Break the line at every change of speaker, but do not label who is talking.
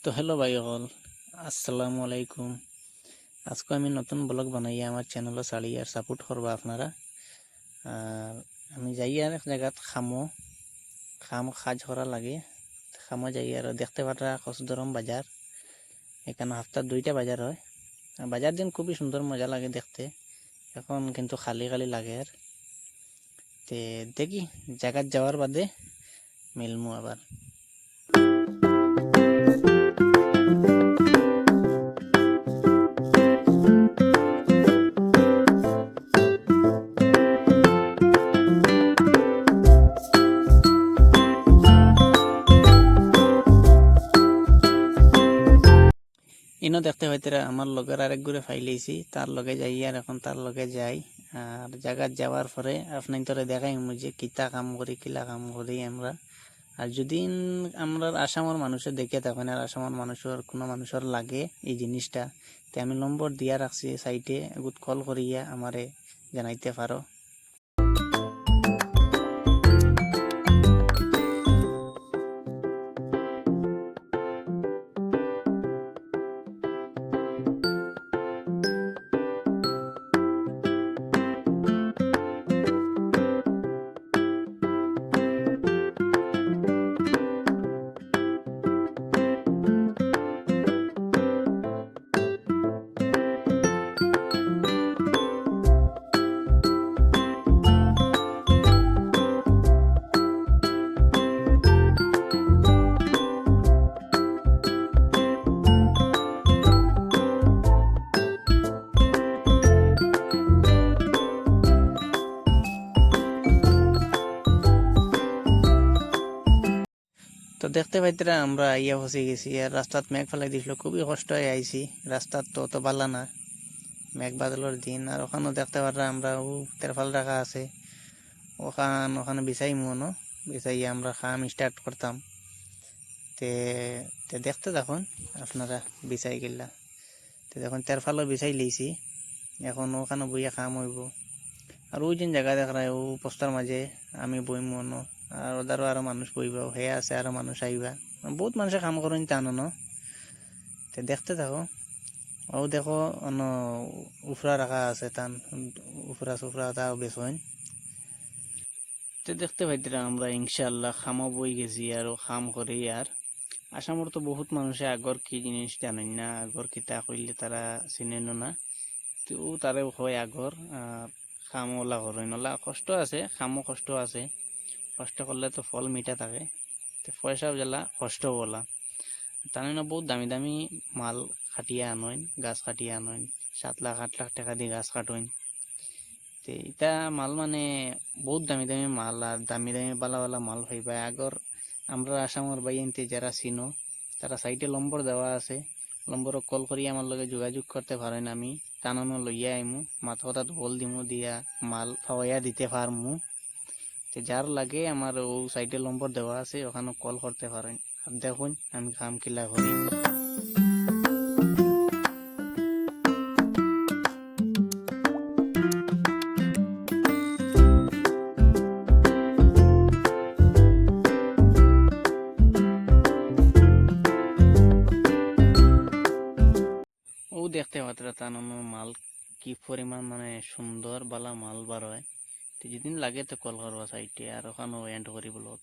তো হ্যালো ভাই অল, আসসালামু আলাইকুম। আজকে আমি নতুন ব্লগ বানাইয়া আমার চ্যানেলও চালি আর সাপোর্ট করবা আপনারা। আর আমি যাই আর এক জায়গাত খাম কাজ করা লাগে। খামো যাই আর দেখতে পারা কসদরম বাজার। এখানে সপ্তাহ 2টা বাজার হয়। আর বাজার দিন খুবই সুন্দর মজা লাগে দেখতে। এখন কিন্তু খালি খালি লাগে আর তে দেখি জায়গাত যাওয়ার বাদে মিলমু আবার। ইনো দেখতে হইতে আমার লগের আরেক ঘুরে ফাইলেছি, তার লগে যাই আর এখন তার লগে যাই। আর জায়গা যাওয়ার পরে আপনি তোরে দেখাই যে কিতা কাম করি কিলা কাম করি আমরা। আর যদি আমরা আসামের মানুষের দেখে থাকেন আর আসামের মানুষের কোনো মানুষের লাগে এই জিনিসটা, তে আমি নম্বর দিয়া রাখছি সাইটে, এগুত কল করিয়া আমারে জানাইতে পারো। তো দেখতে পাইতে আমরা আইয়া ফসে গেছি আর রাস্তাত মেঘ ফেলাই দিছিল, খুবই কষ্ট হয়ে আইছি। রাস্তার তো অত ভালো না, মেঘ বাদলের দিন। আর ওখানেও দেখতে পারলাম আমরা তেরফাল রাখা আছে, ওখানে বিছাই মনো বিছাইয়া আমরা খাম স্টার্ট করতাম। তে তে দেখতে দেখুন আপনারা বিছাই গেলা। তো দেখুন তেরফালও বিছাই লইছি, এখন ওখানে বইয়া খাম হইব। আর ওই যে জায়গা দেখ ও পোস্তার মাঝে আমি বই মনো, আর ওদারও আরো মানুষ বইব, হে আছে আরো মানুষ আইবা, বহুত মানুষে কাম করেন টানো। তে দেখতে থাকো। ও দেখো উফরা রাখা আছে টান, উফরা সুফরা তাও বেসইন। তো দেখতে পাইতে আমরা ইনশাল্লাহ খামো বই গেছি আর খাম করি। আর আসামর তো বহুত মানুষে আগর কি জিনিস জানেন না, আগর কিতা কইলে তারা চিনেন না। তো তারে হয় আগর খামো ওলা করেন ওলা কষ্ট আছে, খামো কষ্ট আছে। কষ্ট করলে তো ফল মিঠা থাকে, তো পয়সাও জ্বালা কষ্ট বলা। তার বহুত দামি দামি মাল কাটিয়া আনইন, গাছ কাটিয়া আনইন, 7 লাখ 8 লাখ টাকা দিয়ে গাছ কাটইন। তো এটা মাল মানে বহুত দামি দামি মাল, আর দামি দামি বালা বালা মাল পাইবা আগর। আমরা আসামের বাইনতে যারা চিনো তারা সাইটে নম্বর দেওয়া আছে, নম্বর কল করি আমার লগে যোগাযোগ করতে পারেন। আমি টানানো লইয়া আইমু, মাথা কথাত বল দিমু দিয়া মাল ফাওয়াইয়া দিতে পারমু। তো যার লাগে আমার ও সাইটে নম্বর দেওয়া আছে, ওখানে কল করতে পারেন। আর দেখুন আমি কাম কিলা করি। ও দেখতে পাত্রা টানানো মাল কি পরিমাণ মানে সুন্দর বালা মাল বার হয়। তো যেদিন লাগে তো কল করবা সাইটে, আর ওখানেও এন্ড করি ব্লগ।